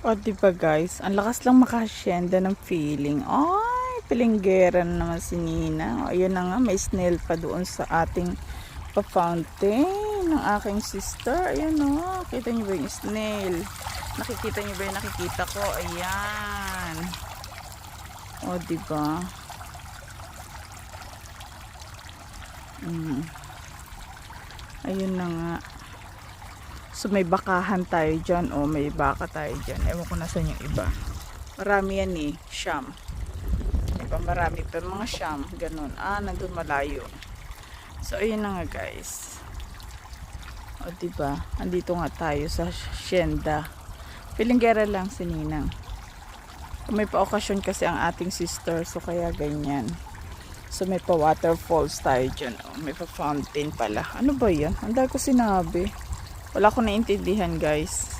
O, diba guys? Ang lakas lang makasyenda ng feeling. Ay, pilinggera na naman si Nina. O, ayan na nga, may snail pa doon sa ating pa-fountain ng aking sister. Ayan o, kita niyo ba yung snail? Nakikita niyo ba yung nakikita ko? Ayan. O, diba? Ayun na nga. So may bakahan tayo dyan o may baka tayo dyan. Ewan ko nasan yung iba. Marami yan eh. Siyam. Diba marami pa mga siyam. Ganun. Nandun malayo. So ayun na nga guys. O diba. Andito nga tayo sa Hacienda. Pilinggera lang si Ninang. May pa-okasyon kasi ang ating sister. So kaya ganyan. So may pa-waterfalls tayo dyan. O, may pa-fountain pala. Ano ba yan? Ang dahil ko sinabi. Wala ko naintindihan guys.